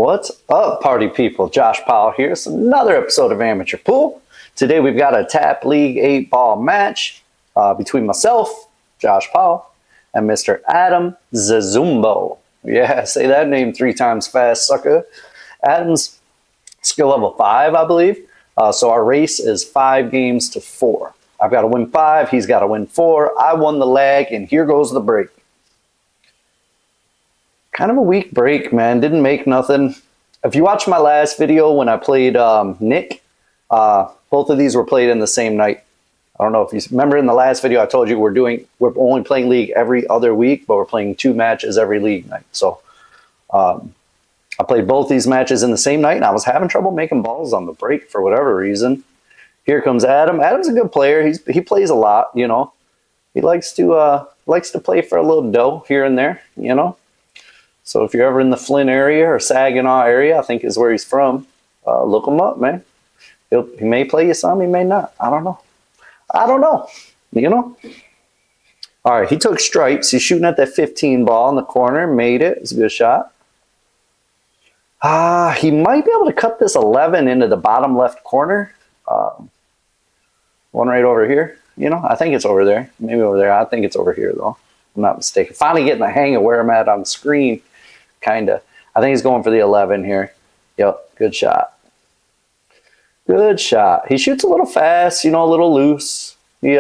What's up, party people? Josh Powell here. It's another episode of Amateur Pool. Today we've got a Tap League 8-ball match between myself, Josh Powell, and Mr. Adam Zizumbo. Yeah, say that name 3 times fast, sucker. Adam's skill level 5, I believe. So our race is 5 games to 4. I've got to win 5. He's got to win 4. I won the leg, and here goes the break. Kind of a weak break, man. Didn't make nothing. If you watch my last video when I played Nick, both of these were played in the same night. I don't know if you remember in the last video I told you we're only playing league every other week, but we're playing 2 matches every league night. So I played both these matches in the same night, and I was having trouble making balls on the break for whatever reason. Here comes Adam. Adam's a good player. He plays a lot, you know. He likes to play for a little dough here and there, you know. So if you're ever in the Flint area or Saginaw area, I think is where he's from, look him up, man. He may play you some, he may not. I don't know. I don't know, you know. All right, he took stripes. He's shooting at that 15 ball in the corner, made it. It's a good shot. He might be able to cut this 11 into the bottom left corner. One right over here, you know. I think it's over there. Maybe over there. I think it's over here, though. I'm not mistaken. Finally getting the hang of where I'm at on the screen. Kind of. I think he's going for the 11 here. Yep, good shot. Good shot. He shoots a little fast, you know, a little loose. He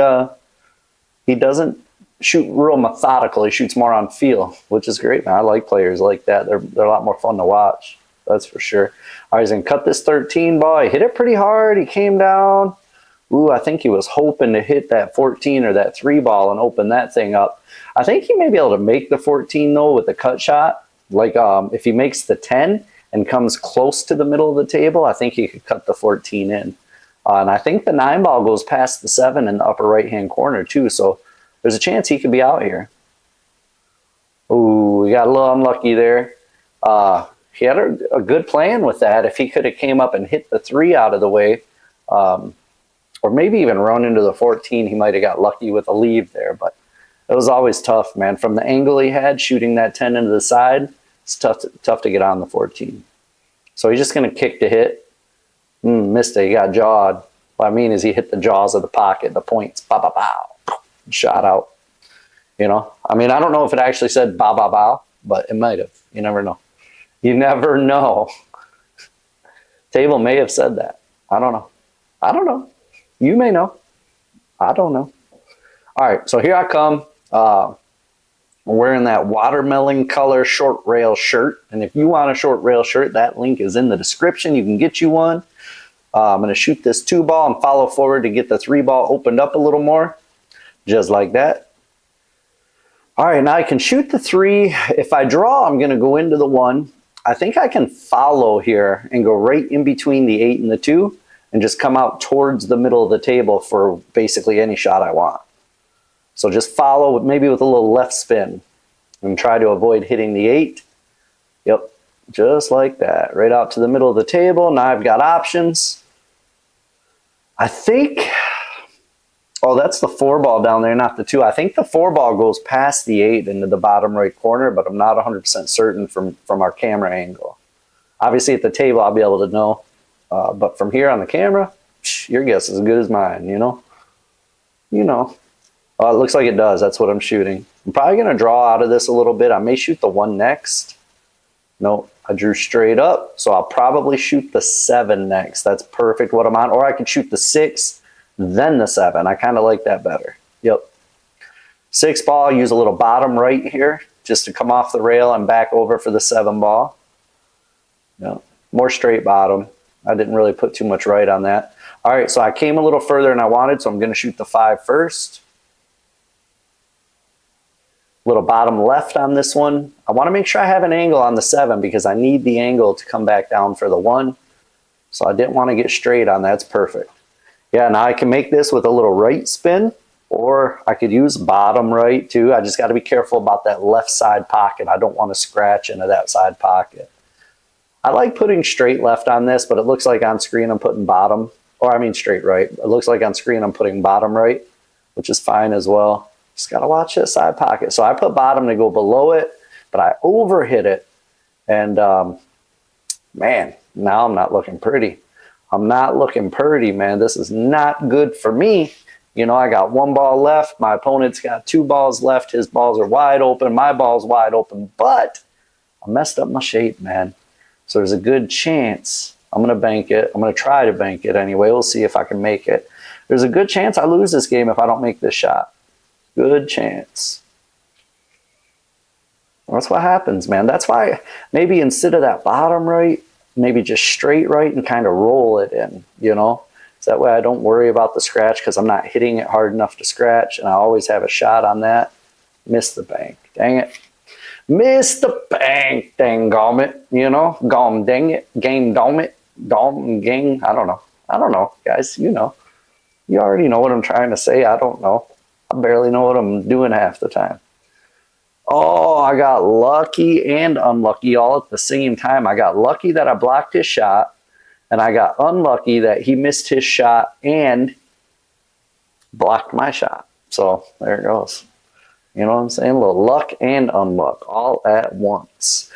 doesn't shoot real methodical. He shoots more on feel, which is great, man. I like players like that. They're a lot more fun to watch. That's for sure. All right, he's going to cut this 13 ball. He hit it pretty hard. He came down. Ooh, I think he was hoping to hit that 14 or that 3 ball and open that thing up. I think he may be able to make the 14, though, with the cut shot. Like, if he makes the 10 and comes close to the middle of the table, I think he could cut the 14 in. And I think the 9 ball goes past the 7 in the upper right-hand corner, too. So there's a chance he could be out here. Ooh, we got a little unlucky there. He had a good plan with that. If he could have came up and hit the 3 out of the way, or maybe even run into the 14, he might have got lucky with a leave there. But it was always tough, man. From the angle he had, shooting that 10 into the side, it's tough to get on the 14. So he's just going to kick to hit. Missed it. He got jawed. What I mean is he hit the jaws of the pocket, the points. Bow, bow, bow. Shot out. You know? I mean, I don't know if it actually said bow, bow, bow, but it might have. You never know. You never know. Table may have said that. I don't know. I don't know. You may know. I don't know. All right, so here I come. I'm wearing that watermelon color short rail shirt. And if you want a short rail shirt, that link is in the description. You can get you one. I'm going to shoot this 2 ball and follow forward to get the 3 ball opened up a little more. Just like that. All right, now I can shoot the 3. If I draw, I'm going to go into the 1. I think I can follow here and go right in between the 8 and the 2 and just come out towards the middle of the table for basically any shot I want. So just follow, maybe with a little left spin, and try to avoid hitting the 8. Yep, just like that. Right out to the middle of the table. Now I've got options. I think, oh, that's the 4 ball down there, not the 2. I think the 4 ball goes past the 8 into the bottom right corner, but I'm not 100% certain from our camera angle. Obviously at the table I'll be able to know, but from here on the camera, your guess is as good as mine, you know? You know. It looks like it does. That's what I'm shooting. I'm probably going to draw out of this a little bit. I may shoot the 1 next. No, I drew straight up, so I'll probably shoot the 7 next. That's perfect what I'm on. Or I could shoot the 6, then the 7. I kind of like that better. Yep. 6 ball, use a little bottom right here just to come off the rail and back over for the 7 ball. Yep. More straight bottom. I didn't really put too much right on that. All right, so I came a little further than I wanted, so I'm going to shoot the 5 first. Little bottom left on this one. I want to make sure I have an angle on the 7 because I need the angle to come back down for the 1. So I didn't want to get straight on that. It's perfect. Yeah, now I can make this with a little right spin, or I could use bottom right too. I just got to be careful about that left side pocket. I don't want to scratch into that side pocket. I like putting straight left on this, but it looks like on screen I'm putting bottom, or I mean straight right. It looks like on screen I'm putting bottom right, which is fine as well. Just got to watch that side pocket. So I put bottom to go below it, but I overhit it. And Man, now I'm not looking pretty. I'm not looking pretty, man. This is not good for me. You know, I got one ball left. My opponent's got two balls left. His balls are wide open. My ball's wide open. But I messed up my shape, man. So there's a good chance I'm going to bank it. I'm going to try to bank it anyway. We'll see if I can make it. There's a good chance I lose this game if I don't make this shot. Good chance. That's what happens, man. That's why maybe instead of that bottom right, maybe just straight right and kind of roll it in, you know? So that way I don't worry about the scratch because I'm not hitting it hard enough to scratch, and I always have a shot on that. Miss the bank. Dang it. Miss the bank. Dang gommit. You know? Gom dang it. Game dom it. Dom gang. I don't know. I don't know, guys. You know. You already know what I'm trying to say. I don't know. I barely know what I'm doing half the time. Oh, I got lucky and unlucky all at the same time. I got lucky that I blocked his shot, and I got unlucky that he missed his shot and blocked my shot. So there it goes. You know what I'm saying? A little luck and unluck all at once.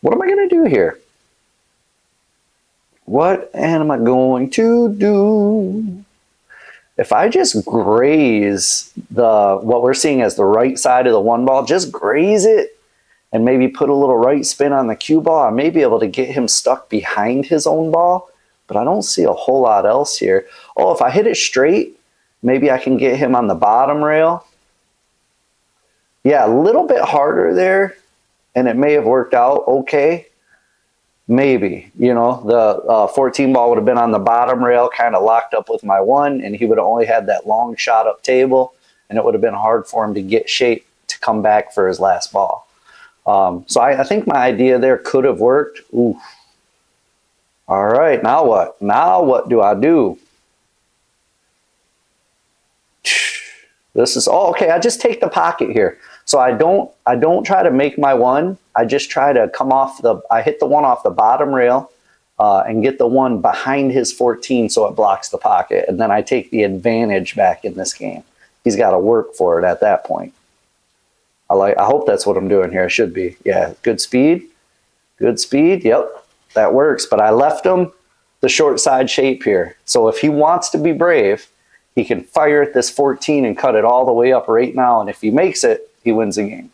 What am I going to do here? What am I going to do? If I just graze what we're seeing as the right side of the one ball, just graze it and maybe put a little right spin on the cue ball, I may be able to get him stuck behind his own ball, but I don't see a whole lot else here. Oh, if I hit it straight, maybe I can get him on the bottom rail. Yeah, a little bit harder there, and it may have worked out okay. Maybe, you know, the 14 ball would have been on the bottom rail, kind of locked up with my one, and he would have only had that long shot up table, and it would have been hard for him to get shape to come back for his last ball. So I think my idea there could have worked. Ooh. All right, now what? Now what do I do? This is, oh, okay, I just take the pocket here. So I don't try to make my one. I just try to come off I hit the one off the bottom rail and get the one behind his 14 so it blocks the pocket. And then I take the advantage back in this game. He's got to work for it at that point. I hope that's what I'm doing here. I should be. Yeah, good speed. Good speed. Yep, that works. But I left him the short side shape here. So if he wants to be brave, he can fire at this 14 and cut it all the way up right now. And if he makes it, he wins the game.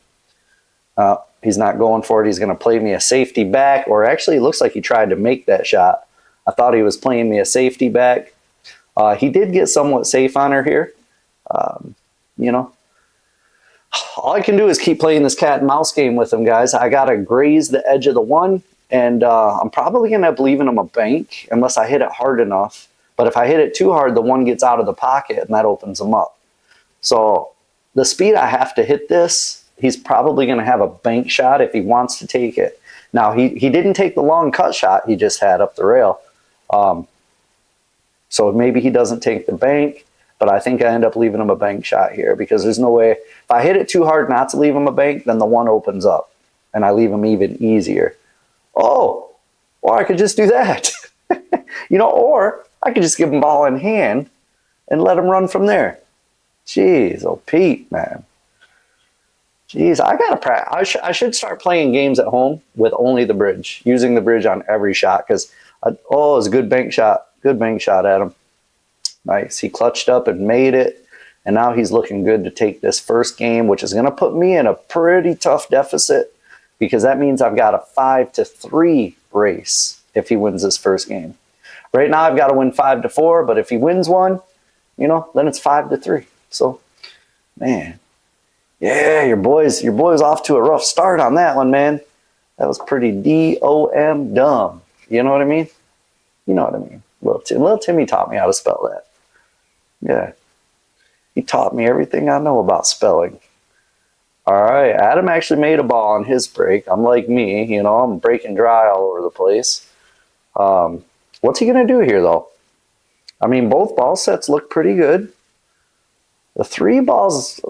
He's not going for it. He's going to play me a safety back, or actually it looks like he tried to make that shot. I thought he was playing me a safety back. He did get somewhat safe on her here. You know, all I can do is keep playing this cat and mouse game with him, guys. I got to graze the edge of the one, and I'm probably going to end up leaving him a bank unless I hit it hard enough. But if I hit it too hard, the one gets out of the pocket, and that opens him up. So the speed I have to hit this, he's probably going to have a bank shot if he wants to take it. Now, he didn't take the long cut shot he just had up the rail. So maybe he doesn't take the bank, but I think I end up leaving him a bank shot here because there's no way. If I hit it too hard not to leave him a bank, then the one opens up, and I leave him even easier. Oh, or I could just do that. You know, or I could just give him ball in hand and let him run from there. Jeez, oh Pete, man. Jeez, I gotta practice. I should start playing games at home with only the bridge, using the bridge on every shot. Because oh, it was a good bank shot. Good bank shot at him. Nice. He clutched up and made it, and now he's looking good to take this first game, which is gonna put me in a pretty tough deficit because that means I've got a 5-3 race if he wins this first game. Right now, I've got to win 5-4, but if he wins one, you know, then it's 5-3. So, man, yeah, your boy's off to a rough start on that one, man. That was pretty D-O-M dumb. You know what I mean? You know what I mean. Little Timmy taught me how to spell that. Yeah, he taught me everything I know about spelling. All right, Adam actually made a ball on his break. Unlike me, you know, I'm breaking dry all over the place. What's he going to do here, though? I mean, both ball sets look pretty good. The three balls,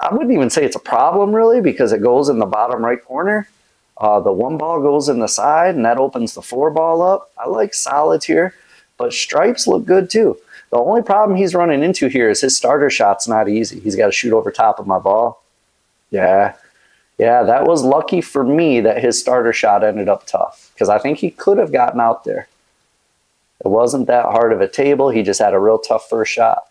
I wouldn't even say it's a problem, really, because it goes in the bottom right corner. The one ball goes in the side, and that opens the four ball up. I like solids here, but stripes look good, too. The only problem he's running into here is his starter shot's not easy. He's got to shoot over top of my ball. Yeah, Yeah, that was lucky for me that his starter shot ended up tough, because I think he could have gotten out there. It wasn't that hard of a table. He just had a real tough first shot,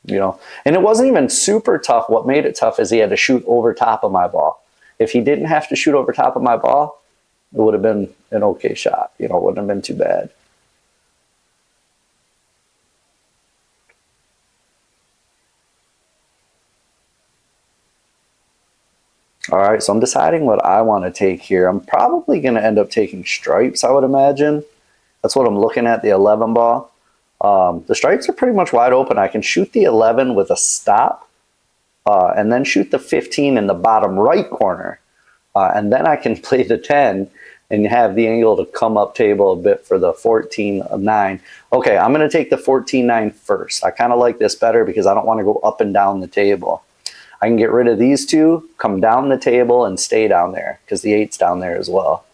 you know. And it wasn't even super tough. What made it tough is he had to shoot over top of my ball. If he didn't have to shoot over top of my ball, it would have been an okay shot. You know, it wouldn't have been too bad. All right, so I'm deciding what I want to take here. I'm probably going to end up taking stripes, I would imagine. That's what I'm looking at, the 11 ball. The stripes are pretty much wide open. I can shoot the 11 with a stop, and then shoot the 15 in the bottom right corner. And then I can play the 10 and have the angle to come up table a bit for the 14-9. Okay, I'm going to take the 14-9 first. I kind of like this better because I don't want to go up and down the table. I can get rid of these two, come down the table, and stay down there because the 8's down there as well.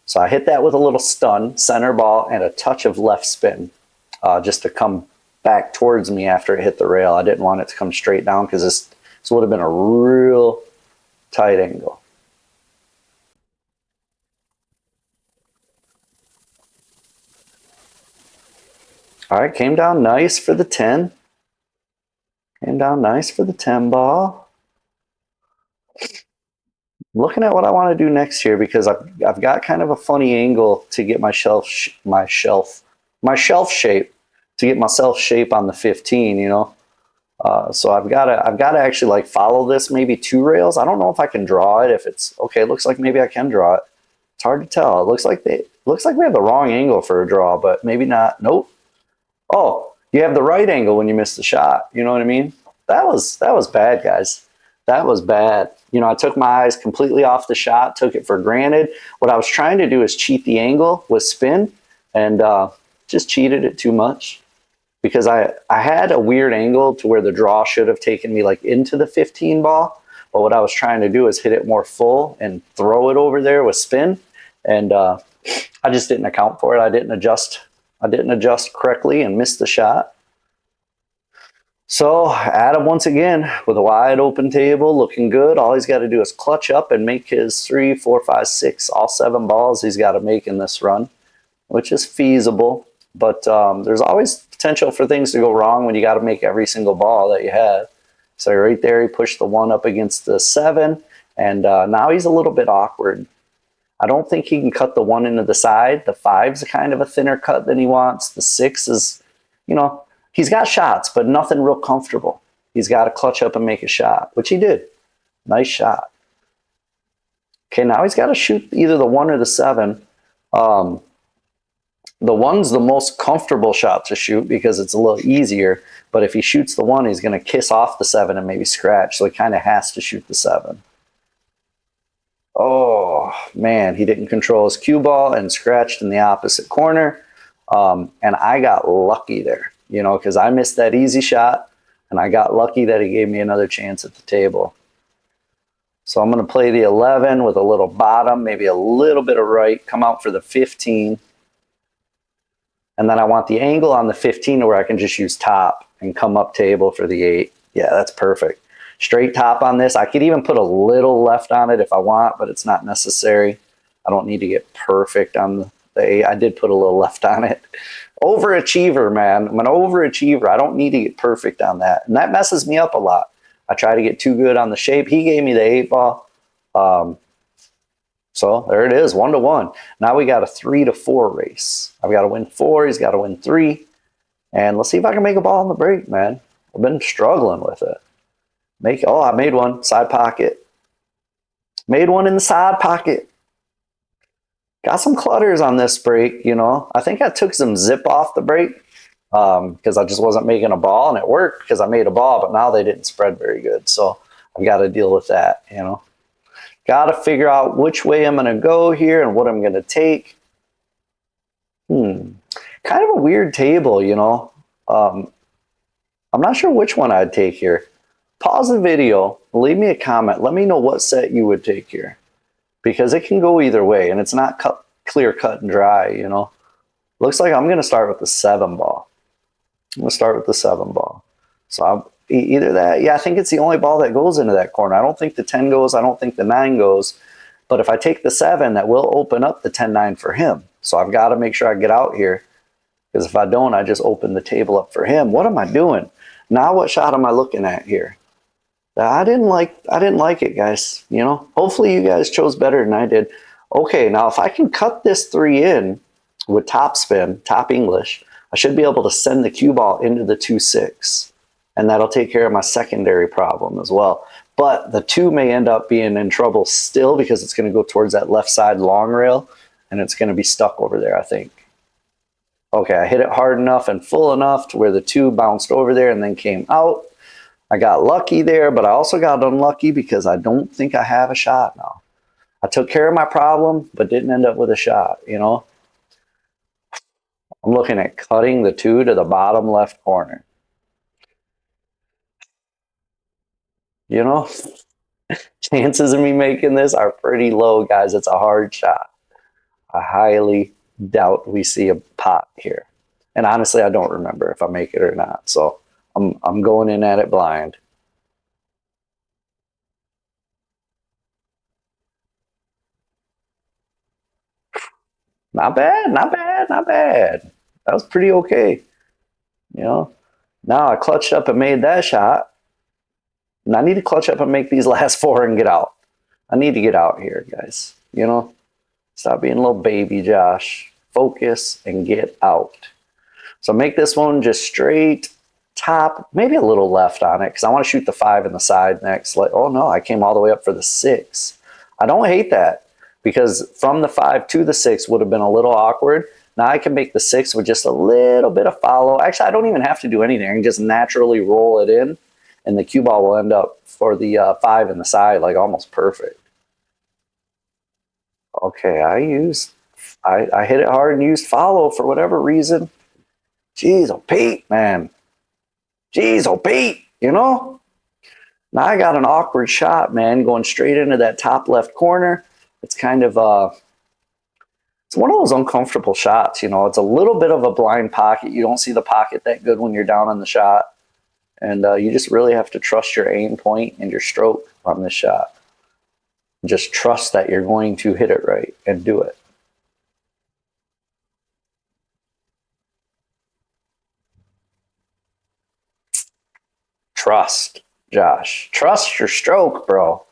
So I hit that with a little stun, center ball, and a touch of left spin just to come back towards me after it hit the rail. I didn't want it to come straight down because this would have been a real tight angle. All right, came down nice for the 10. Came down nice for the 10 ball. Looking at what I want to do next here because I've got kind of a funny angle to get my shelf shape, to get myself shape on the 15, you know. So I've got to actually like follow this maybe 2 rails. I don't know if I can draw it. If it's okay, it looks like maybe I can draw it. It's hard to tell. It looks like we have the wrong angle for a draw, but maybe not. Nope. Oh, you have the right angle when you miss the shot. You know what I mean? That was bad, guys. That was bad. You know, I took my eyes completely off the shot, took it for granted. What I was trying to do is cheat the angle with spin, and just cheated it too much because I had a weird angle to where the draw should have taken me like into the 15 ball. But what I was trying to do is hit it more full and throw it over there with spin. And I just didn't account for it. I didn't adjust correctly and missed the shot. So Adam, once again, with a wide open table, looking good. All he's got to do is clutch up and make his 3, 4, 5, 6, all 7 balls he's got to make in this run, which is feasible. But there's always potential for things to go wrong when you got to make every single ball that you have. So right there, he pushed the 1 up against the 7, and now he's a little bit awkward. I don't think he can cut the 1 into the side. The 5's kind of a thinner cut than he wants. The 6 is, you know, he's got shots, but nothing real comfortable. He's got to clutch up and make a shot, which he did. Nice shot. Okay, now he's got to shoot either the 1 or the 7. The 1's the most comfortable shot to shoot because it's a little easier. But if he shoots the 1, he's going to kiss off the 7 and maybe scratch. So he kind of has to shoot the 7. Oh, man, he didn't control his cue ball and scratched in the opposite corner. And I got lucky there, you know, because I missed that easy shot, and I got lucky that he gave me another chance at the table. So I'm going to play the 11 with a little bottom, maybe a little bit of right, come out for the 15. And then I want the angle on the 15 to where I can just use top and come up table for the 8. Yeah, that's perfect. Straight top on this. I could even put a little left on it if I want, but it's not necessary. I don't need to get perfect on the 8. I did put a little left on it. Overachiever, man. I'm an overachiever. I don't need to get perfect on that. And that messes me up a lot. I try to get too good on the shape. He gave me the 8 ball. So there it is, 1-1. Now we got a 3-4 race. I've got to win 4. He's got to win 3. And let's see if I can make a ball on the break, man. I've been struggling with it. I made one. Side pocket. Made one in the side pocket. Got some clutters on this break, you know. I think I took some zip off the break because I just wasn't making a ball, and it worked because I made a ball, but now they didn't spread very good. So I've got to deal with that, you know. Got to figure out which way I'm going to go here and what I'm going to take. Kind of a weird table, you know. I'm not sure which one I'd take here. Pause the video, leave me a comment. Let me know what set you would take here, because it can go either way, and it's not clear cut and dry, you know. Looks like I'm going to start with the 7 ball. I'm going to start with the 7 ball. So Either that. Yeah, I think it's the only ball that goes into that corner. I don't think the 10 goes. I don't think the 9 goes. But if I take the 7, that will open up the 10-9 for him. So I've got to make sure I get out here. Because if I don't, I just open the table up for him. What am I doing? Now what shot am I looking at here? I didn't like it, guys. You know, hopefully you guys chose better than I did. Okay, now if I can cut this 3 in with top spin, top English, I should be able to send the cue ball into the 2-6. And that'll take care of my secondary problem as well. But the 2 may end up being in trouble still because it's going to go towards that left side long rail. And it's going to be stuck over there, I think. Okay, I hit it hard enough and full enough to where the 2 bounced over there and then came out. I got lucky there, but I also got unlucky because I don't think I have a shot now. I took care of my problem, but didn't end up with a shot, you know? I'm looking at cutting the 2 to the bottom left corner. You know? Chances of me making this are pretty low, guys. It's a hard shot. I highly doubt we see a pot here. And honestly, I don't remember if I make it or not. So I'm going in at it blind. Not bad, not bad, not bad. That was pretty okay. You know, now I clutched up and made that shot. And I need to clutch up and make these last 4 and get out. I need to get out here, guys. You know, stop being a little baby, Josh. Focus and get out. So make this one just straight top, maybe a little left on it because I want to shoot the 5 in the side next. Like, oh no, I came all the way up for the 6. I don't hate that because from the 5 to the 6 would have been a little awkward. Now I can make the 6 with just a little bit of follow. Actually, I don't even have to do anything. I can just naturally roll it in and the cue ball will end up for the 5 in the side, like almost perfect. Okay, I hit it hard and used follow for whatever reason. Jeez, oh Pete, man. Jeez, oh Pete, you know? Now I got an awkward shot, man, going straight into that top left corner. It's kind of it's one of those uncomfortable shots, you know. It's a little bit of a blind pocket. You don't see the pocket that good when you're down on the shot. And you just really have to trust your aim point and your stroke on this shot. Just trust that you're going to hit it right and do it. Trust, Josh. Trust your stroke, bro.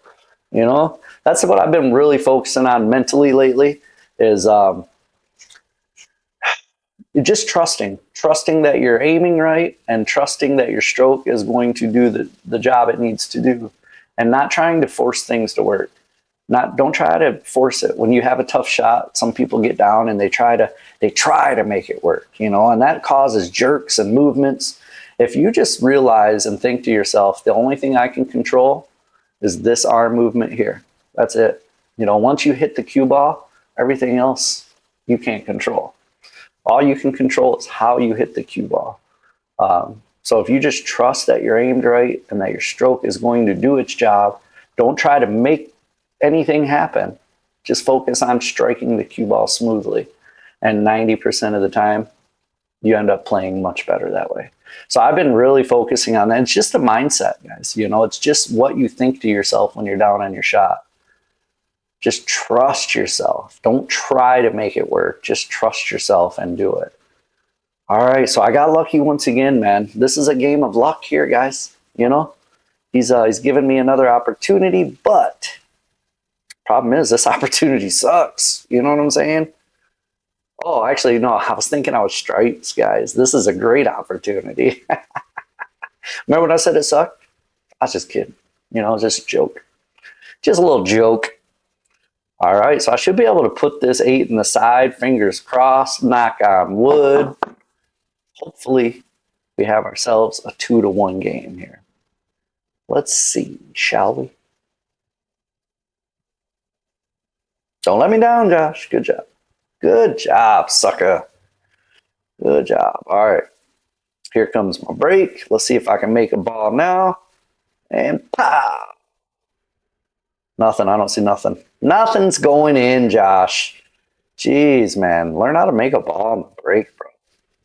You know, that's what I've been really focusing on mentally lately is just trusting that you're aiming right and trusting that your stroke is going to do the job it needs to do and not trying to force things to work. Don't try to force it. When you have a tough shot, some people get down and they try to make it work, you know, and that causes jerks and movements. If you just realize and think to yourself, the only thing I can control is this arm movement here. That's it. You know, once you hit the cue ball, everything else you can't control. All you can control is how you hit the cue ball. So if you just trust that you're aimed right and that your stroke is going to do its job, don't try to make anything happen. Just focus on striking the cue ball smoothly. And 90% of the time, you end up playing much better that way. So I've been really focusing on that. It's just a mindset, guys. You know, it's just what you think to yourself when you're down on your shot. Just trust yourself. Don't try to make it work. Just trust yourself and do it. All right, so I got lucky once again, man. This is a game of luck here, guys. You know, he's given me another opportunity, but problem is this opportunity sucks. You know what I'm saying? Oh, actually, no, I was thinking I was stripes, guys. This is a great opportunity. Remember when I said it sucked? I was just kidding. You know, just a joke. Just a little joke. All right, so I should be able to put this 8 in the side, fingers crossed, knock on wood. Hopefully, we have ourselves a 2-1 game here. Let's see, shall we? Don't let me down, Josh. Good job. Good job, sucker. Good job. All right. Here comes my break. Let's see if I can make a ball now. And pow. Nothing. I don't see nothing. Nothing's going in, Josh. Jeez, man. Learn how to make a ball on the break, bro.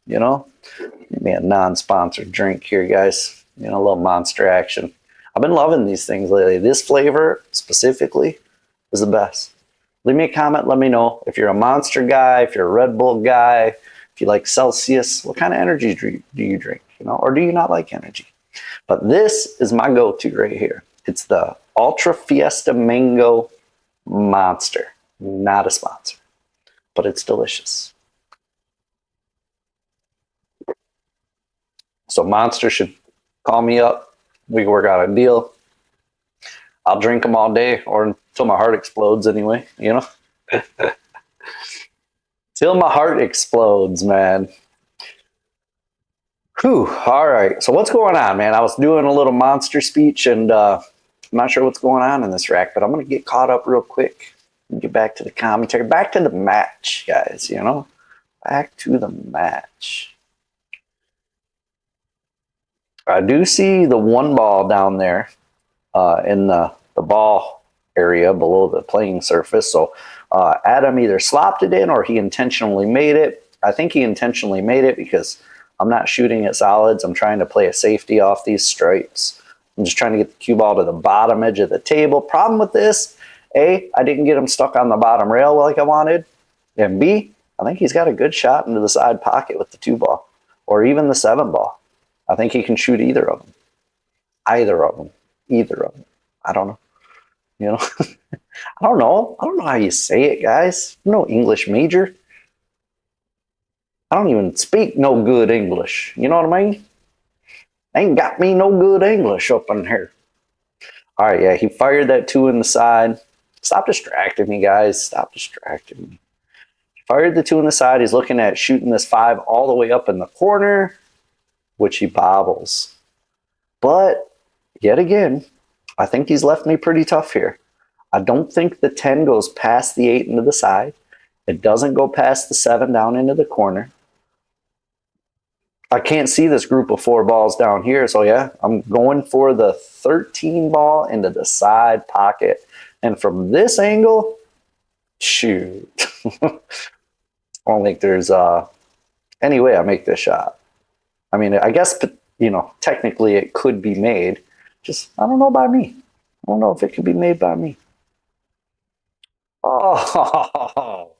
You know? Give me a non-sponsored drink here, guys. You know, a little monster action. I've been loving these things lately. This flavor specifically is the best. Leave me a comment. Let me know if you're a Monster guy, if you're a Red Bull guy, if you like Celsius. What kind of energy do you drink? You know, or do you not like energy? But this is my go-to right here. It's the Ultra Fiesta Mango Monster. Not a sponsor, but it's delicious. So Monster should call me up. We can work out a deal. I'll drink them all day or until my heart explodes anyway, you know? Till my heart explodes, man. Whew, all right. So what's going on, man? I was doing a little Monster speech and I'm not sure what's going on in this rack, but I'm going to get caught up real quick and get back to the commentary. Back to the match, guys, you know? Back to the match. I do see the one ball down there in the ball area below the playing surface. So Adam either slopped it in or he intentionally made it. I think he intentionally made it because I'm not shooting at solids. I'm trying to play a safety off these stripes. I'm just trying to get the cue ball to the bottom edge of the table. Problem with this, A, I didn't get him stuck on the bottom rail like I wanted. And B, I think he's got a good shot into the side pocket with the 2 ball or even the 7 ball. I think he can shoot either of them. Either of them. Either of them. I don't know. You know? I don't know. I don't know how you say it, guys. I'm no English major. I don't even speak no good English. You know what I mean? Ain't got me no good English up in here. All right, yeah, he fired that 2 in the side. Stop distracting me, guys. Stop distracting me. He fired the 2 in the side. He's looking at shooting this 5 all the way up in the corner, which he bobbles. But yet again, I think he's left me pretty tough here. I don't think the 10 goes past the 8 into the side. It doesn't go past the 7 down into the corner. I can't see this group of 4 balls down here. So yeah, I'm going for the 13 ball into the side pocket. And from this angle, shoot. I don't think there's any way I make this shot. I mean, I guess, you know, technically it could be made. Just, I don't know by me. I don't know if it could be made by me. Oh,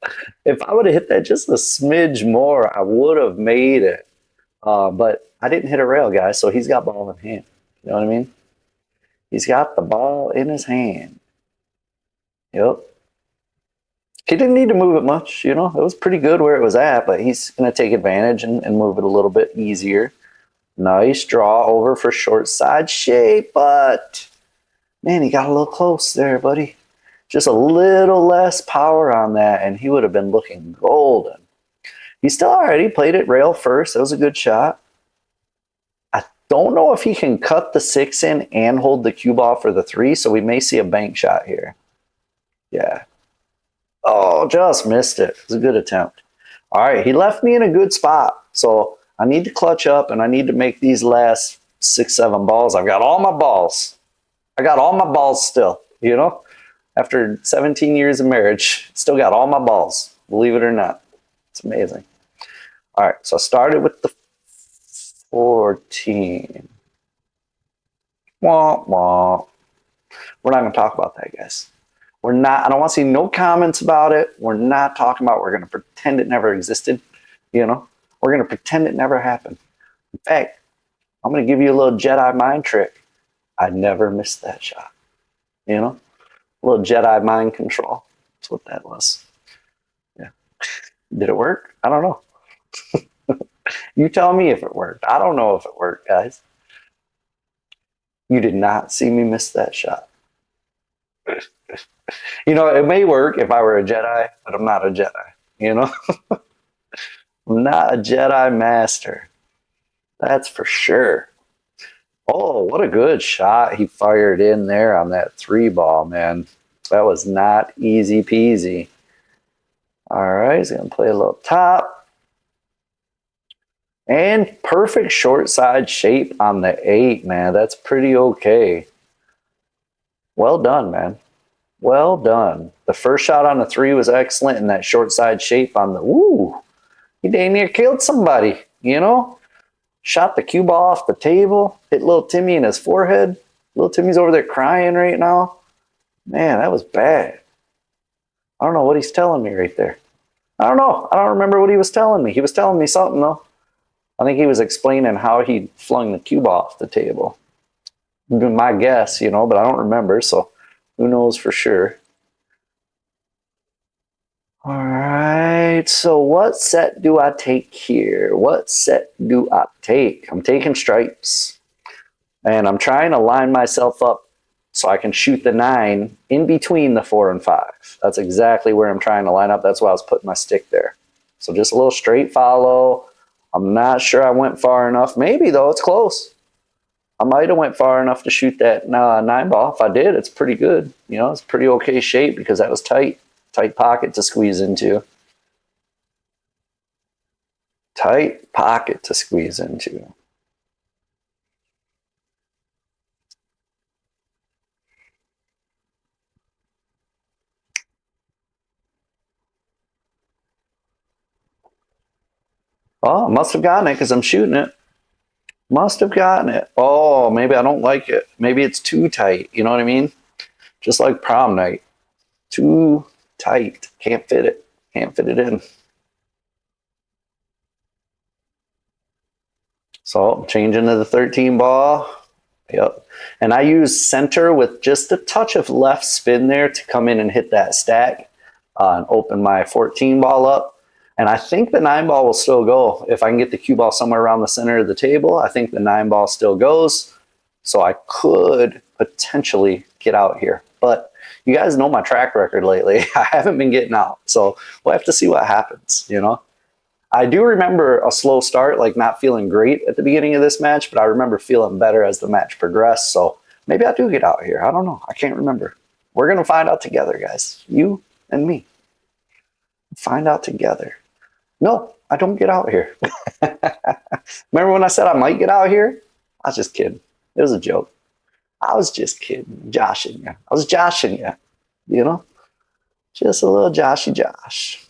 if I would have hit that just a smidge more, I would have made it. But I didn't hit a rail, guys, so he's got ball in hand. You know what I mean? He's got the ball in his hand. Yep. He didn't need to move it much, you know. It was pretty good where it was at, but he's going to take advantage and move it a little bit easier. Nice draw over for short side shape, but man, he got a little close there, buddy. Just a little less power on that, and he would have been looking golden. He still already played it rail first. That was a good shot. I don't know if he can cut the 6 in and hold the cue ball for the 3, so we may see a bank shot here. Yeah. Oh, just missed it. It was a good attempt. All right, he left me in a good spot, so I need to clutch up, and I need to make these last 6, 7 balls. I've got all my balls. I got all my balls still, you know? After 17 years of marriage, still got all my balls, believe it or not. It's amazing. All right, so I started with the 14. Wah, wah. We're not going to talk about that, guys. We're not. I don't want to see no comments about it. We're not talking about it. We're going to pretend it never existed, you know? We're going to pretend it never happened. In fact, I'm going to give you a little Jedi mind trick. I never missed that shot, you know? A little Jedi mind control. That's what that was. Yeah. Did it work? I don't know. You tell me if it worked. I don't know if it worked, guys. You did not see me miss that shot. You know, it may work if I were a Jedi, but I'm not a Jedi, you know? I'm not a Jedi master. That's for sure. Oh, what a good shot he fired in there on that 3 ball, man. That was not easy peasy. All right, he's going to play a little top. And perfect short side shape on the 8, man. That's pretty okay. Well done, man. Well done. The first shot on the 3 was excellent, and that short side shape on the, woo, he dang near killed somebody, you know? Shot the cue ball off the table, Hit little Timmy in his forehead. Little Timmy's over there crying right now. Man, that was bad. I don't know what he's telling me right there. I don't know. I don't remember what he was telling me. He was telling me something, though. I think he was explaining how he flung the cue ball off the table. My guess, you know, but I don't remember, so who knows for sure. All right, so what set do I take here? What set do I take? I'm taking stripes. And I'm trying to line myself up so I can shoot the 9 in between the 4 and 5. That's exactly where I'm trying to line up. That's why I was putting my stick there. So just a little straight follow. I'm not sure I went far enough. Maybe, though, it's close. I might have went far enough to shoot that 9 ball. If I did, it's pretty good. You know, it's pretty okay shape because that was tight. Tight pocket to squeeze into. Tight pocket to squeeze into. Oh, must have gotten it because I'm shooting it. Must have gotten it. Oh, maybe I don't like it. Maybe it's too tight. You know what I mean? Just like prom night. Too tight. Can't fit it. Can't fit it in. So changing to the 13 ball. Yep. And I use center with just a touch of left spin there to come in and hit that stack and open my 14 ball up. And I think the 9 ball will still go. If I can get the cue ball somewhere around the center of the table, I think the 9 ball still goes. So I could potentially get out here. But you guys know my track record lately. I haven't been getting out. So we'll have to see what happens, you know. I do remember a slow start, like not feeling great at the beginning of this match, but I remember feeling better as the match progressed. So maybe I do get out here. I don't know. I can't remember. We're going to find out together, guys. You and me. Find out together. No, I don't get out here. Remember when I said I might get out here? I was just kidding. It was a joke. I was just kidding. Joshing you. I was joshing you. You know? Just a little joshy josh.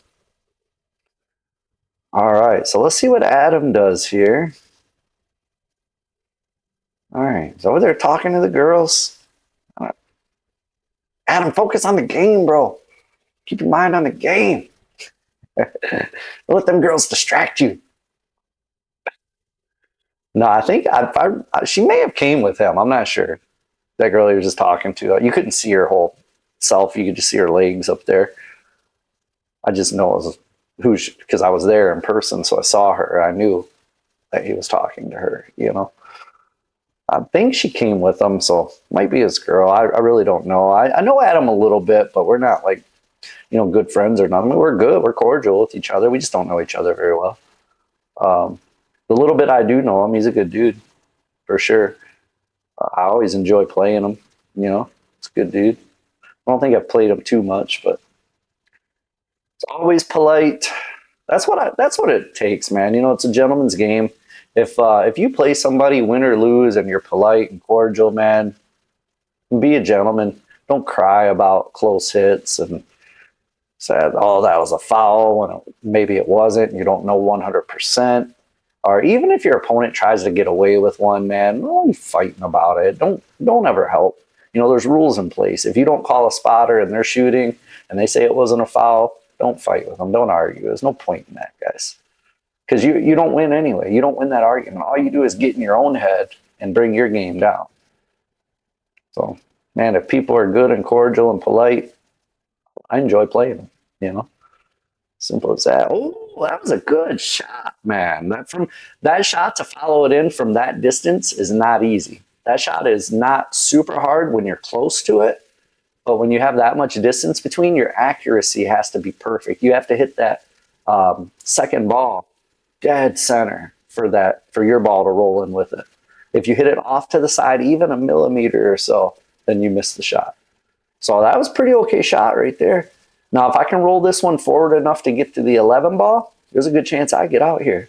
All right, so let's see what Adam does here. All right, he's over there talking to the girls. Adam, focus on the game, bro. Keep your mind on the game. Don't let them girls distract you. No, I think she may have came with him. I'm not sure. That girl he was just talking to. You couldn't see her whole self. You could just see her legs up there. I just know it was because I was there in person, so I saw her. I knew that he was talking to her, you know. I think she came with him, so might be his girl. I really don't know. I know Adam a little bit, but we're not like, you know, good friends or nothing. I mean, we're good. We're cordial with each other. We just don't know each other very well. The little bit I do know him, he's a good dude, for sure. I always enjoy playing him, you know. It's a good dude. I don't think I've played him too much, but it's always polite. That's what it takes, man. You know, it's a gentleman's game. If you play somebody, win or lose, and you're polite and cordial, man, be a gentleman. Don't cry about close hits and say, oh, that was a foul when maybe it wasn't. You don't know 100%. Or even if your opponent tries to get away with one, man, don't be fighting about it. Don't ever help. You know, there's rules in place. If you don't call a spotter and they're shooting and they say it wasn't a foul, don't fight with them. Don't argue. There's no point in that, guys. Because you don't win anyway. You don't win that argument. All you do is get in your own head and bring your game down. So, man, if people are good and cordial and polite, I enjoy playing them, you know. Simple as that. Oh, that was a good shot, man. That shot to follow it in from that distance is not easy. That shot is not super hard when you're close to it, but when you have that much distance between, your accuracy has to be perfect. You have to hit that second ball dead center for your ball to roll in with it. If you hit it off to the side, even a millimeter or so, then you miss the shot. So that was a pretty okay shot right there. Now, if I can roll this one forward enough to get to the 11 ball, there's a good chance I get out here.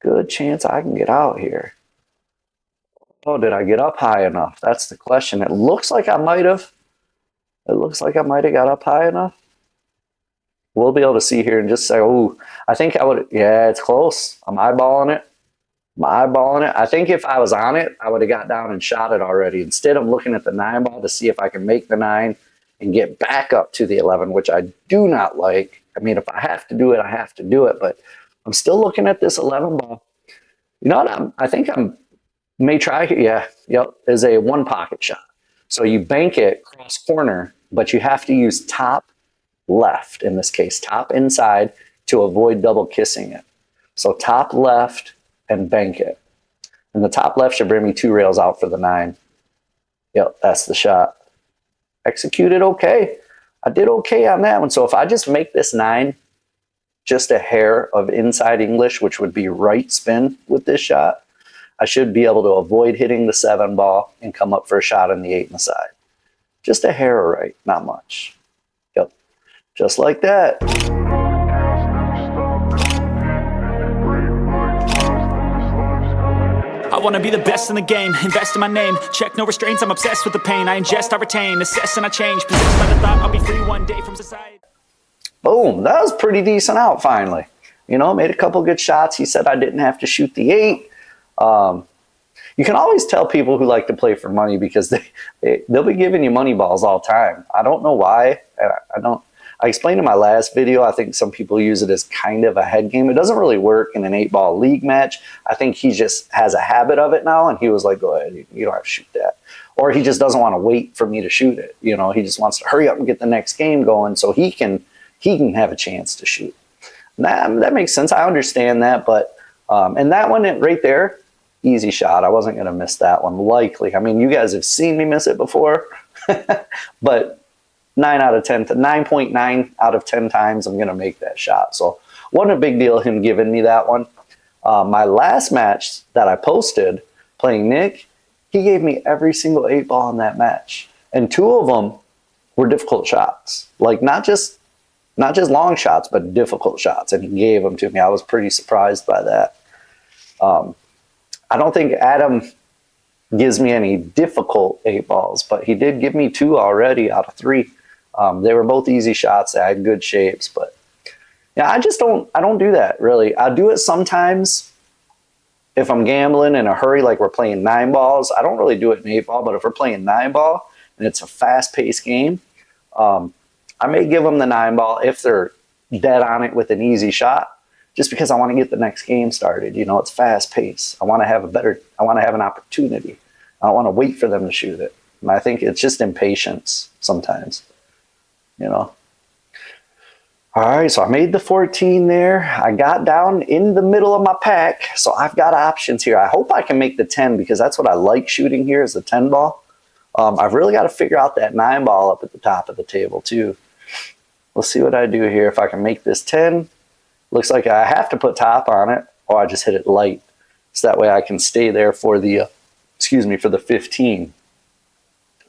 Good chance I can get out here. Oh, did I get up high enough? That's the question. It looks like I might have. It looks like I might have got up high enough. We'll be able to see here and just say, oh, I think I would. Yeah, it's close. I'm eyeballing it. My eyeballing it. I think if I was on it, I would have got down and shot it already. Instead of looking at the 9 ball to see if I can make the 9 and get back up to the 11, which I do not like. I mean, if I have to do it, I have to do it. But I'm still looking at this 11 ball. You know what? I think I'm may try here. Yeah, yep. Is a one pocket shot. So you bank it cross corner, but you have to use top left in this case, top inside to avoid double kissing it. So top left and bank it. And the top left should bring me 2 rails out for the 9. Yep, that's the shot. Executed okay. I did okay on that one. So if I just make this 9 just a hair of inside English, which would be right spin with this shot, I should be able to avoid hitting the 7 ball and come up for a shot on the 8 and the side. Just a hair of right, not much. Yep, just like that. I wanna be the best in the game, invest in my name, check no restraints, I'm obsessed with the pain, I ingest, I retain, assess and I change, possessed by the thought I'll be free one day from society. Boom, that was pretty decent out finally. You know, made a couple good shots. He said I didn't have to shoot the 8. You can always tell people who like to play for money because they'll be giving you money balls all the time. I don't know why. I explained in my last video, I think some people use it as kind of a head game. It doesn't really work in an 8-ball league match. I think he just has a habit of it now, and he was like, go ahead, you don't have to shoot that. Or he just doesn't want to wait for me to shoot it. You know, he just wants to hurry up and get the next game going so he can have a chance to shoot. That makes sense. I understand that, but and that one right there, easy shot. I wasn't going to miss that one, likely. I mean, you guys have seen me miss it before, but 9.9 out of 10 times I'm going to make that shot. So wasn't a big deal him giving me that one. My last match that I posted playing Nick, he gave me every single 8-ball in that match. And 2 of them were difficult shots. Like not just long shots, but difficult shots. And he gave them to me. I was pretty surprised by that. I don't think Adam gives me any difficult 8-balls, but he did give me 2 already out of 3. They were both easy shots. They had good shapes, but yeah, I don't do that really. I do it sometimes if I'm gambling in a hurry, like we're playing 9 balls. I don't really do it in 8-ball, but if we're playing 9-ball and it's a fast-paced game, I may give them the 9-ball if they're dead on it with an easy shot, just because I want to get the next game started. You know, it's fast-paced. I want to have an opportunity. I don't want to wait for them to shoot it. And I think it's just impatience sometimes, you know. All right, so I made the 14 there. I got down in the middle of my pack, so I've got options here. I hope I can make the 10 because that's what I like shooting here is the 10 ball. I've really got to figure out that 9 ball up at the top of the table too. Let's see what I do here. If I can make this 10, looks like I have to put top on it, or I just hit it light. So that way I can stay there for the, for the 15.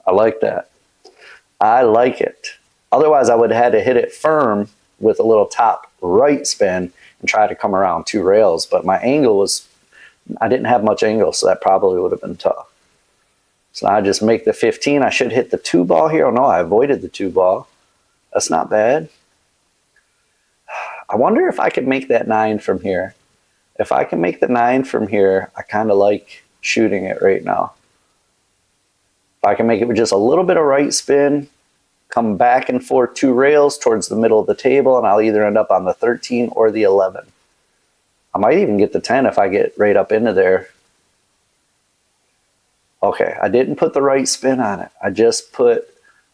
I like that. I like it. Otherwise, I would have had to hit it firm with a little top right spin and try to come around 2 rails. But my angle was, I didn't have much angle, so that probably would have been tough. So now I just make the 15. I should hit the 2 ball here. Oh no, I avoided the 2 ball. That's not bad. I wonder if I could make that 9 from here. If I can make the 9 from here, I kind of like shooting it right now. If I can make it with just a little bit of right spin, come back and forth 2 rails towards the middle of the table, and I'll either end up on the 13 or the 11. I might even get the 10 if I get right up into there. Okay, I didn't put the right spin on it. I just put,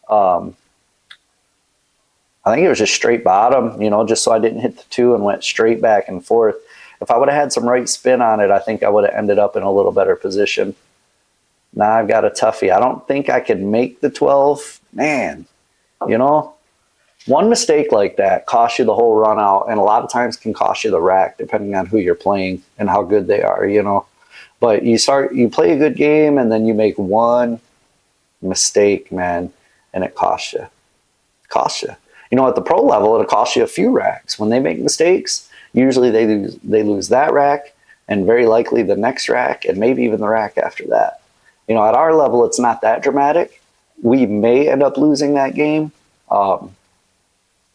I think it was just straight bottom, you know, just so I didn't hit the 2 and went straight back and forth. If I would have had some right spin on it, I think I would have ended up in a little better position. Now I've got a toughie. I don't think I could make the 12. Man, you know, one mistake like that costs you the whole run out, and a lot of times can cost you the rack depending on who you're playing and how good they are, you know. But you play a good game and then you make one mistake, man, and it costs you. You know, at the pro level, it'll cost you a few racks. When they make mistakes, usually they lose that rack and very likely the next rack and maybe even the rack after that. You know, at our level, it's not that dramatic. We may end up losing that game.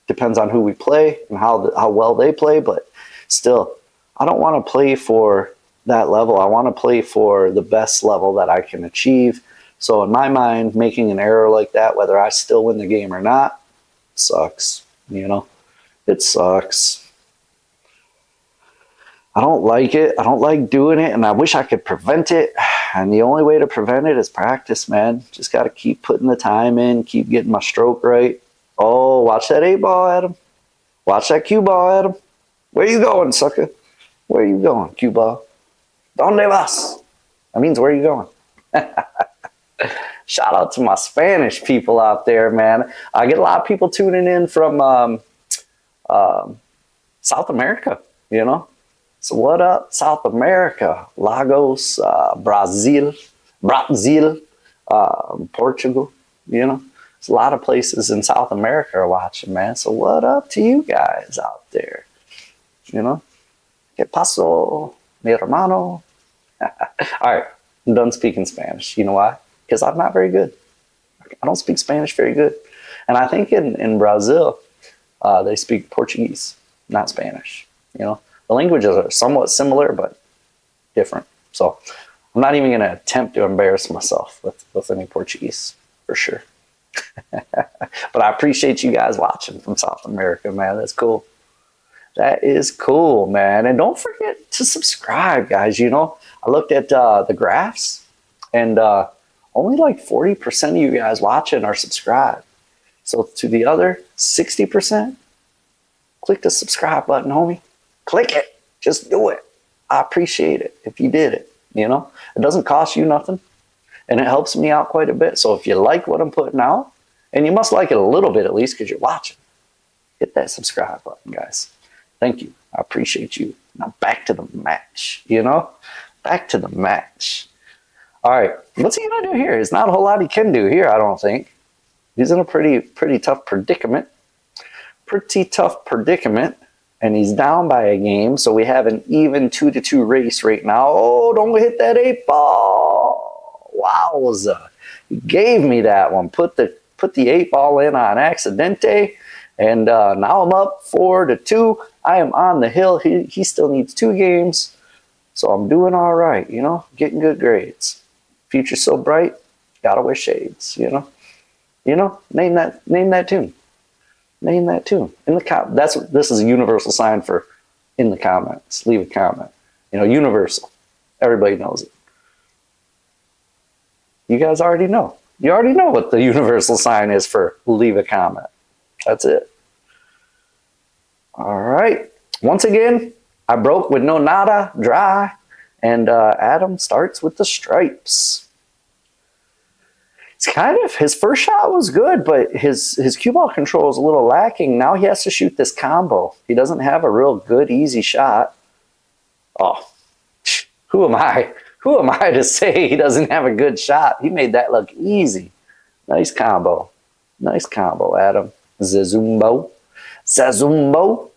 Depends on who we play and how well they play, but still, I don't want to play for that level. I want to play for the best level that I can achieve. So in my mind, making an error like that, whether I still win the game or not, sucks. You know, it sucks. I don't like it. I don't like doing it, and I wish I could prevent it. And the only way to prevent it is practice, man. Just got to keep putting the time in, keep getting my stroke right. Oh, watch that 8-ball, Adam. Watch that cue ball, Adam. Where you going, sucker? Where you going, cue ball? Donde vas? That means where you going? Shout out to my Spanish people out there, man. I get a lot of people tuning in from South America, you know. So what up, South America? Lagos, Brazil, Portugal, you know. There's a lot of places in South America are watching, man. So what up to you guys out there? You know. ¿Qué pasó, mi hermano? All right, I'm done speaking Spanish. You know why? Because I'm not very good. I don't speak Spanish very good. And I think in Brazil, they speak Portuguese, not Spanish. You know, the languages are somewhat similar, but different. So I'm not even going to attempt to embarrass myself with any Portuguese, for sure. But I appreciate you guys watching from South America, man. That's cool. That is cool, man. And don't forget to subscribe, guys. You know, I looked at the graphs, and only like 40% of you guys watching are subscribed. So to the other 60%, click the subscribe button, homie. Click it. Just do it. I appreciate it if you did it. You know, it doesn't cost you nothing, and it helps me out quite a bit. So if you like what I'm putting out, and you must like it a little bit at least because you're watching, hit that subscribe button, guys. Thank you. I appreciate you. Now back to the match, you know? Back to the match. All right. What's he going to do here? There's not a whole lot he can do here, I don't think. He's in a pretty tough predicament. Pretty tough predicament. And he's down by a game, so we have an even 2-2 race right now. Oh, don't hit that 8-ball. Wowza. He gave me that one. Put the 8-ball in on accidente. And now I'm up 4-2. I am on the hill. He still needs 2 games. So I'm doing all right, you know, getting good grades. Future's so bright, gotta wear shades, you know. You know, name that tune. Name that tune. In the this is a universal sign for in the comments. Leave a comment. You know, universal. Everybody knows it. You guys already know. You already know what the universal sign is for leave a comment. That's it. All right. Once again, I broke with no nada, dry, and Adam starts with the stripes. It's kind of, his first shot was good, but his cue ball control is a little lacking. Now he has to shoot this combo. He doesn't have a real good, easy shot. Oh, who am I? Who am I to say he doesn't have a good shot? He made that look easy. Nice combo. Nice combo, Adam. Zizumbo. Zizumbo.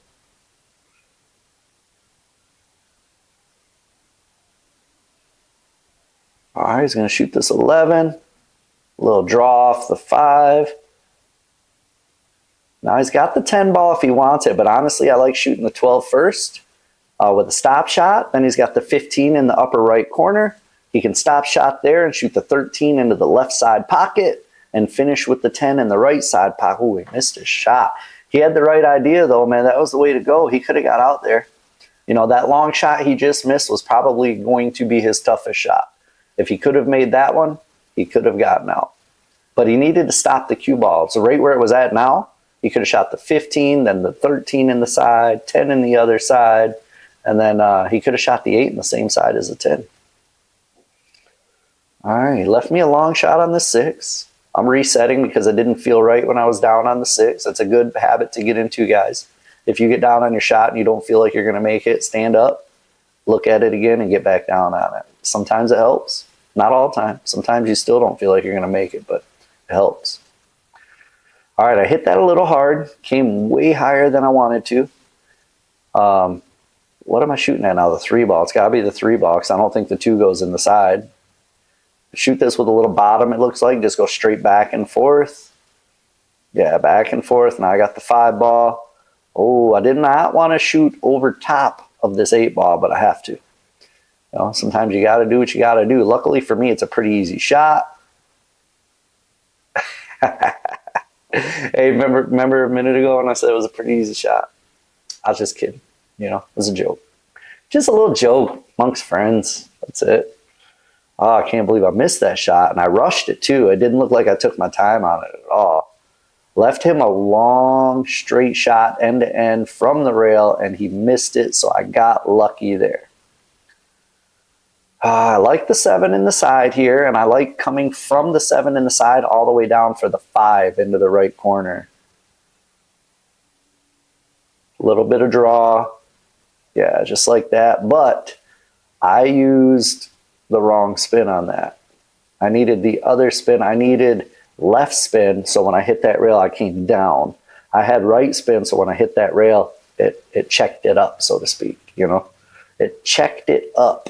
All right, he's going to shoot this 11. A little draw off the 5. Now he's got the 10 ball if he wants it, but honestly, I like shooting the 12 first with a stop shot. Then he's got the 15 in the upper right corner. He can stop shot there and shoot the 13 into the left side pocket and finish with the 10 in the right side pocket. Ooh, he missed his shot. He had the right idea, though, man. That was the way to go. He could have got out there. You know, that long shot he just missed was probably going to be his toughest shot. If he could have made that one, he could have gotten out. But he needed to stop the cue ball. So right where it was at now, he could have shot the 15, then the 13 in the side, 10 in the other side, and then he could have shot the 8 in the same side as the 10. All right, he left me a long shot on the 6. I'm resetting because it didn't feel right when I was down on the 6. That's a good habit to get into, guys. If you get down on your shot and you don't feel like you're going to make it, stand up, look at it again, and get back down on it. Sometimes it helps. Not all the time. Sometimes you still don't feel like you're going to make it, but it helps. All right, I hit that a little hard. Came way higher than I wanted to. What am I shooting at now? The 3 ball. It's got to be the 3 ball because I don't think the 2 goes in the side. Shoot this with a little bottom, it looks like. Just go straight back and forth. Yeah, back and forth. Now I got the 5 ball. Oh, I did not want to shoot over top of this 8 ball, but I have to. You know, sometimes you got to do what you got to do. Luckily for me, it's a pretty easy shot. Hey, remember a minute ago when I said it was a pretty easy shot? I was just kidding. You know, it was a joke. Just a little joke amongst friends. That's it. Oh, I can't believe I missed that shot. And I rushed it too. It didn't look like I took my time on it at all. Left him a long straight shot end to end from the rail, and he missed it. So I got lucky there. I like the 7 in the side here, and I like coming from the 7 in the side all the way down for the 5 into the right corner. A little bit of draw. Yeah, just like that. But I used the wrong spin on that. I needed the other spin. I needed left spin, so when I hit that rail, I came down. I had right spin, so when I hit that rail, it checked it up, so to speak. You know, it checked it up.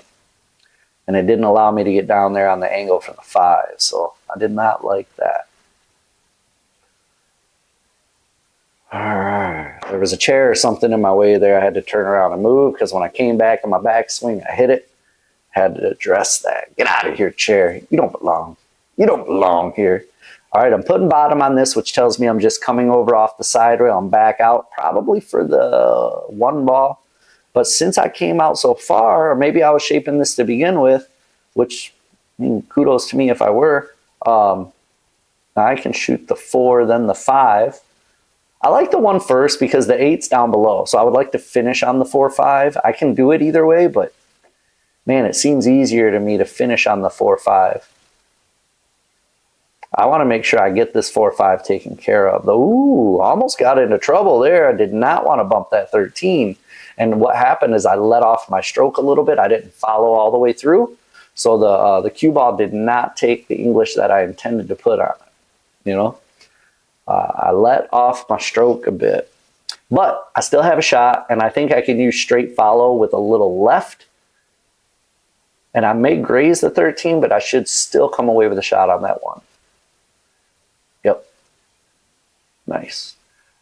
And it didn't allow me to get down there on the angle from the 5. So I did not like that. All right. There was a chair or something in my way there. I had to turn around and move because when I came back in my backswing, I hit it. Had to address that. Get out of here, chair. You don't belong. You don't belong here. All right, I'm putting bottom on this, which tells me I'm just coming over off the side rail and back out, probably for the 1 ball. But since I came out so far, or maybe I was shaping this to begin with, which, I mean, kudos to me if I were, I can shoot the 4, then the 5. I like the 1 first because the 8's down below. So I would like to finish on the 4-5. I can do it either way, but man, it seems easier to me to finish on the 4-5. I want to make sure I get this 4-5 taken care of. Ooh, almost got into trouble there. I did not want to bump that 13. And what happened is I let off my stroke a little bit. I didn't follow all the way through. So the cue ball did not take the English that I intended to put on it. You know, I let off my stroke a bit. But I still have a shot, and I think I can use straight follow with a little left. And I may graze the 13, but I should still come away with a shot on that 1. Yep. Nice.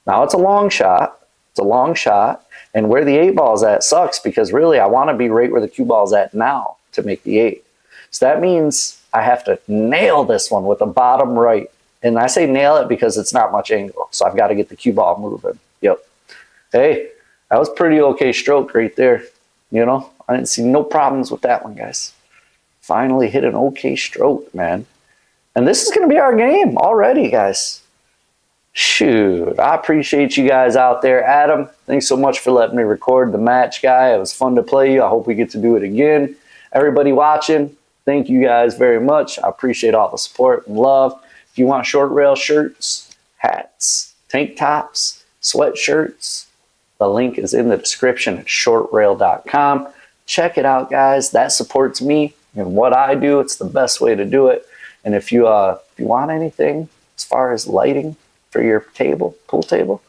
Now it's a long shot. It's a long shot. And where the 8 ball is at sucks because really I want to be right where the cue ball is at now to make the 8. So that means I have to nail this one with the bottom right. And I say nail it because it's not much angle. So I've got to get the cue ball moving. Yep. Hey, that was pretty okay stroke right there. You know, I didn't see no problems with that one, guys. Finally hit an okay stroke, man. And this is going to be our game already, guys. Shoot, I appreciate you guys out there. Adam, thanks so much for letting me record the match, guy. It was fun to play you. I hope we get to do it again. Everybody watching, thank you guys very much. I appreciate all the support and love. If you want short rail shirts, hats, tank tops, sweatshirts, the link is in the description at shortrail.com. Check it out, guys. That supports me and what I do. It's the best way to do it. And if you want anything as far as lighting for your table, pool table,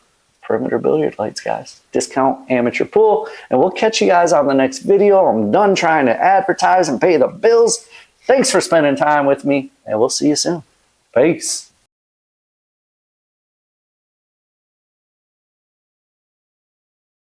perimeter billiard lights, guys. Discount amateur pool. And we'll catch you guys on the next video. I'm done trying to advertise and pay the bills. Thanks for spending time with me, and we'll see you soon. Peace.